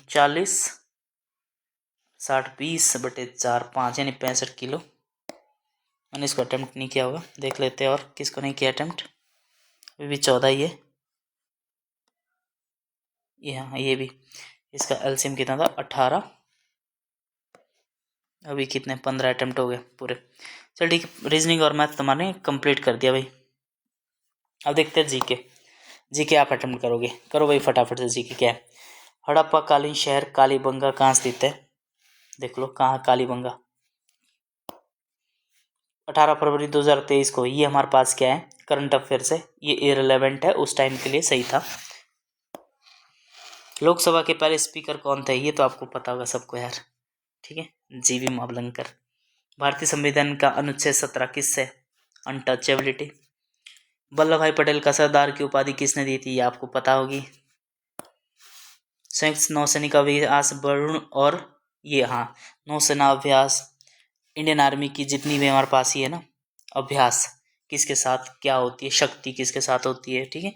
40 60 20/4 5 यानी 65 किलो। मैंने इसको अटेम्प्ट नहीं किया होगा, देख लेते हैं और किसको नहीं किया अटेम्प्ट। अभी भी 14 ही है ये, हाँ ये भी। इसका एलसीएम कितना था 18, अभी कितने 15 अटेम्प्ट हो गए पूरे। चल ठीक है, रीजनिंग और मैथ तुम्हारे कंप्लीट कर दिया भाई। अब देखते हैं जीके। जीके आप अटेम्प्ट करोगे, करो भाई फटाफट से। जीके क्या है, हड़प्पा कालीन शहर कालीबंगा कहाँ स्थित है, देख लो कहाँ कालीबंगा। 18 फरवरी 2023 को, ये हमारे पास क्या है करंट अफेयर्स है, ये इररिलेवेंट है, उस टाइम के लिए सही था। लोकसभा के पहले स्पीकर कौन थे, ये तो आपको पता होगा सबको यार, ठीक है, जीवी मावलंकर। भारतीय संविधान का अनुच्छेद 17 किससे, अनटचेबिलिटी। वल्लभ भाई पटेल का सरदार की उपाधि किसने दी थी, ये आपको पता होगी। संयुक्त नौसैनिक अभ्यास वरुण और ये, हाँ नौसेना अभ्यास, इंडियन आर्मी की जितनी भी हमारे पास ही है ना अभ्यास, किसके साथ क्या होती है, शक्ति किसके साथ होती है, ठीक है,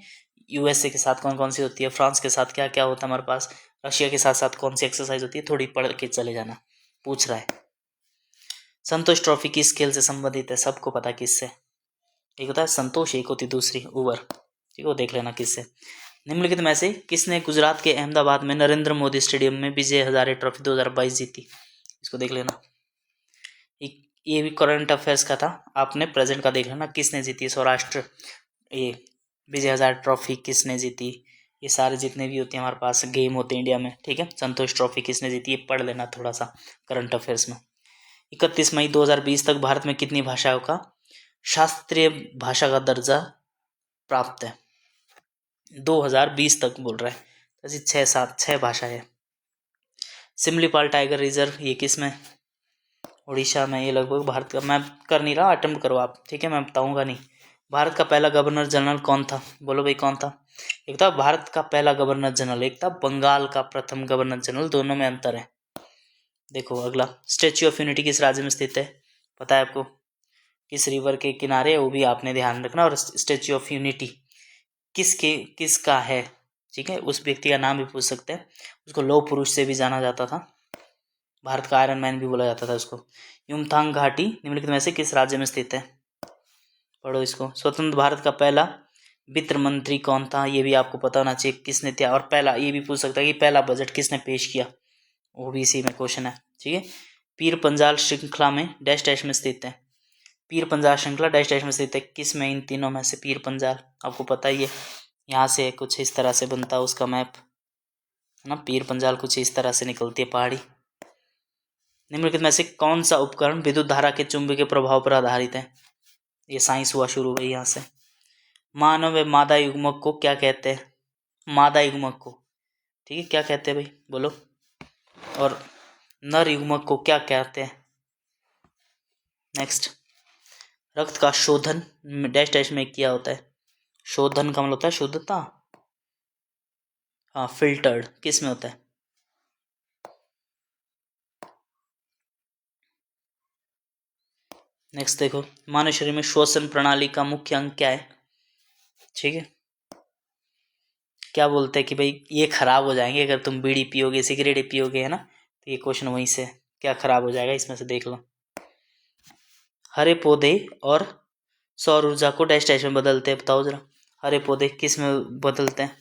यूएसए के साथ कौन कौन सी होती है, फ्रांस के साथ क्या क्या होता है हमारे पास, रशिया के साथ साथ कौन सी एक्सरसाइज होती है, थोड़ी पढ़ के चले जाना, पूछ रहा है। संतोष ट्रॉफी किस खेल से संबंधित है, सबको पता किससे, एक होता है संतोष, एक होती दूसरी उबर, ठीक है, वो देख लेना किससे। निम्नलिखित में से किसने गुजरात के अहमदाबाद में नरेंद्र मोदी स्टेडियम में विजय हजारे ट्रॉफी 2022 जीती, इसको देख लेना। ये भी करंट अफेयर्स का था, आपने प्रेजेंट का देख लेना, किसने जीती सौराष्ट्र ये विजय हजारे ट्रॉफी किसने जीती, ये सारे जितने भी होते हैं हमारे पास गेम होते हैं इंडिया में, ठीक है, संतोष ट्रॉफी किसने जीती, ये पढ़ लेना थोड़ा सा करंट अफेयर्स में। 31 मई 2020 तक भारत में कितनी भाषाओं का शास्त्रीय भाषा का दर्जा प्राप्त है, 2020 तक बोल रहा है, ऐसी 6 भाषा है। सिमलीपाल टाइगर रिजर्व ये किस में, उड़ीसा में, ये लगभग भारत का, मैं कर नहीं रहा, अटेम्प्ट करो आप, ठीक है, मैं बताऊंगा नहीं। भारत का पहला गवर्नर जनरल कौन था, बोलो भाई कौन था, एक था भारत का पहला गवर्नर जनरल, एक था बंगाल का प्रथम गवर्नर जनरल, दोनों में अंतर है। देखो अगला, स्टेच्यू ऑफ यूनिटी किस राज्य में स्थित है, पता है आपको, किस रिवर के किनारे, वो भी आपने ध्यान रखना। और स्टेच्यू ऑफ यूनिटी किसका है, ठीक है, उस व्यक्ति का नाम भी पूछ सकते हैं, उसको लौह पुरुष से भी जाना जाता था, भारत का आयरन मैन भी बोला जाता था उसको। युमथांग घाटी निम्नलिखित में से किस राज्य में स्थित है, पढ़ो इसको। स्वतंत्र भारत का पहला वित्त मंत्री कौन था, ये भी आपको पता होना चाहिए किसने किया। और पहला ये भी पूछ सकता है कि पहला बजट किसने पेश किया, वो भी इसी में क्वेश्चन है, ठीक है। पीर पंजाल श्रृंखला में डैश डैश में स्थित है, पीर पंजाल श्रृंखला डैश डैश में स्थित है, किस में, इन तीनों में से पीर पंजाल आपको पता ही है, यहाँ से कुछ इस तरह से बनता है उसका मैप है ना, पीर पंजाल कुछ इस तरह से निकलती है पहाड़ी। निम्नलिखित में से कौन सा उपकरण विद्युत धारा के चुंबकीय प्रभाव पर आधारित है, ये साइंस हुआ शुरू भाई यहाँ से। मानव व मादा युग्मक को क्या कहते हैं, मादा युग्मक को, ठीक है, क्या कहते हैं भाई बोलो, और नर युग्मक को क्या कहते हैं। नेक्स्ट, रक्त का शोधन डैश डैश में किया होता है, शोधन का मतलब होता है शुद्धता, हाँ फिल्टर्ड किस में होता है। नेक्स्ट देखो, मानव शरीर में श्वसन प्रणाली का मुख्य अंग क्या है, ठीक है, क्या बोलते हैं कि भाई ये खराब हो जाएंगे अगर तुम बीड़ी पियोगे सिगरेट पियोगे, है ना, तो ये क्वेश्चन वहीं से क्या खराब हो जाएगा इसमें से देख लो। हरे पौधे और सौर ऊर्जा को डैश डैश में बदलते हैं, बताओ जरा, हरे पौधे किस में बदलते हैं।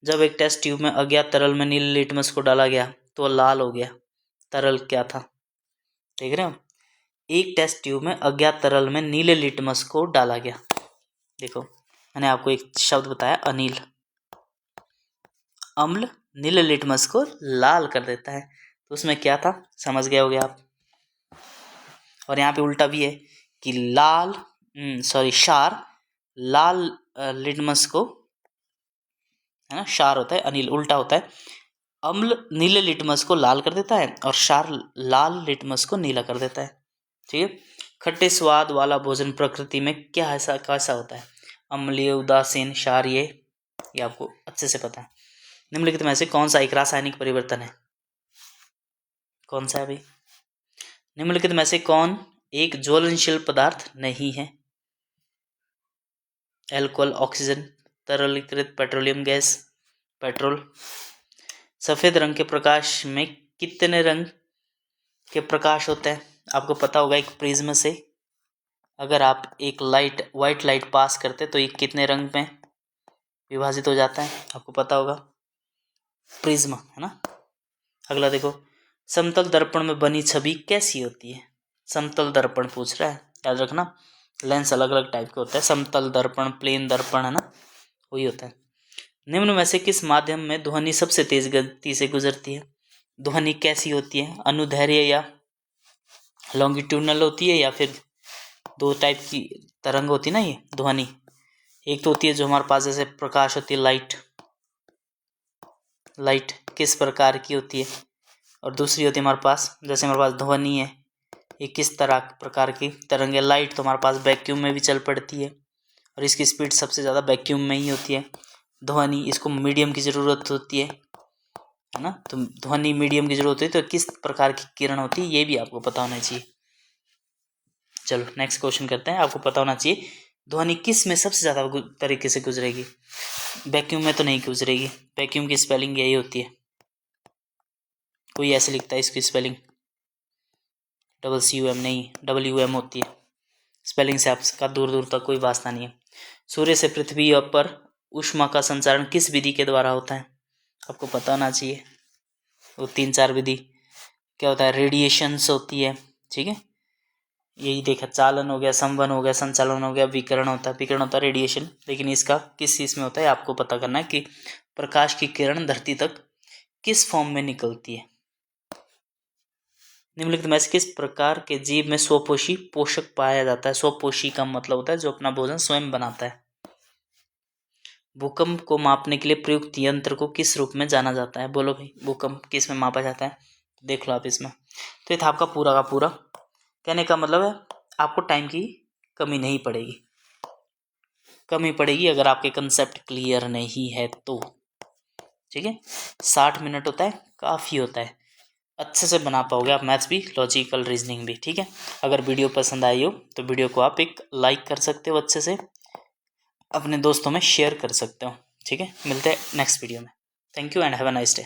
जब एक टेस्ट ट्यूब में अज्ञात तरल में नील लिटमस को डाला गया तो लाल हो गया, तरल क्या था, देख रहे हो, एक टेस्ट ट्यूब में अज्ञात तरल में नीले लिटमस को डाला गया, देखो मैंने आपको एक शब्द बताया अनिल, अम्ल नीले लिटमस को लाल कर देता है, तो उसमें क्या था समझ गए होगे आप। और यहाँ पे उल्टा भी है कि लाल क्षार लाल लिटमस को, है ना, क्षार होता है अनिल, उल्टा होता है, अम्ल नीले लिटमस को लाल कर देता है और क्षार लाल लिटमस को नीला कर देता है, ठीक है। खट्टे स्वाद वाला भोजन प्रकृति में क्या ऐसा कैसा होता है, अम्लीय उदासीन क्षारीय, ये आपको अच्छे से पता है। निम्नलिखित में से कौन सा एक रासायनिक परिवर्तन है, कौन सा है भाई? निम्नलिखित में से कौन एक ज्वलनशील पदार्थ नहीं है? एल्कोहल, ऑक्सीजन, तरलीकृत पेट्रोलियम गैस, पेट्रोल। सफेद रंग के प्रकाश में कितने रंग के प्रकाश होते हैं? आपको पता होगा एक प्रिज्म से अगर आप एक लाइट, वाइट लाइट पास करते तो ये कितने रंग में विभाजित हो जाता है? आपको पता होगा, प्रिज्म, है ना। अगला देखो, समतल दर्पण में बनी छवि कैसी होती है? समतल दर्पण पूछ रहा है, याद रखना लेंस अलग अलग टाइप के होता है, समतल दर्पण, प्लेन दर्पण, है ना, वही होता है। निम्न में से किस माध्यम में ध्वनि सबसे तेज गति से गुजरती है? ध्वनि कैसी होती है? अनुदैर्ध्य या लॉन्गिट्यूडनल होती है, या फिर दो टाइप की तरंग होती है ना ये ध्वनि। एक तो होती है जो हमारे पास जैसे प्रकाश होती है, लाइट किस प्रकार की होती है, और दूसरी होती है हमारे पास जैसे हमारे पास ध्वनि है, ये किस तरह प्रकार की तरंग है। लाइट तो हमारे पास वैक्यूम में भी चल पड़ती है और इसकी स्पीड सबसे ज़्यादा वैक्यूम में ही होती है। ध्वनि, इसको मीडियम की ज़रूरत होती है ना, तो ध्वनि मीडियम की जरूरत होती है, तो किस प्रकार की किरण होती है ये भी आपको पता होना चाहिए। चलो नेक्स्ट क्वेश्चन करते हैं। आपको पता होना चाहिए ध्वनि किस में सबसे ज़्यादा तरीके से गुजरेगी? वैक्यूम में तो नहीं गुजरेगी, वैक्यूम की स्पेलिंग यही होती है, कोई ऐसे लिखता है इसकी स्पेलिंग WCUM नहीं, WM होती है। स्पेलिंग से आपका दूर दूर तक कोई वास्ता नहीं है। सूर्य से पृथ्वी पर ऊष्मा का संचारण किस विधि के द्वारा होता है? आपको पता होना चाहिए, वो 3-4 विधि क्या होता है, रेडिएशंस होती है, ठीक है, यही देखा, चालन हो गया, संवन हो गया, संचालन हो गया, विकिरण होता है, विकिरण होता है रेडिएशन। लेकिन इसका किस चीज़ में होता है आपको पता करना है कि प्रकाश की किरण धरती तक किस फॉर्म में निकलती है। निम्नलिखित में से किस प्रकार के जीव में स्वपोषी पोषक पाया जाता है? स्वपोषी का मतलब होता है जो अपना भोजन स्वयं बनाता है। भूकंप को मापने के लिए प्रयुक्त यंत्र को किस रूप में जाना जाता है? बोलो भाई, भूकंप किस में मापा जाता है? देख लो आप इसमें। तो ये था आपका पूरा का पूरा। कहने का मतलब है आपको टाइम की कमी नहीं पड़ेगी, कमी पड़ेगी अगर आपके कंसेप्ट क्लियर नहीं है तो, ठीक है। 60 मिनट होता है, काफ़ी होता है, अच्छे से बना पाओगे आप मैथ्स भी, लॉजिकल रीजनिंग भी, ठीक है। अगर वीडियो पसंद आई हो तो वीडियो को आप एक लाइक कर सकते हो, अच्छे से अपने दोस्तों में शेयर कर सकते हो, ठीक है। मिलते हैं नेक्स्ट वीडियो में। Thank you and have a nice day.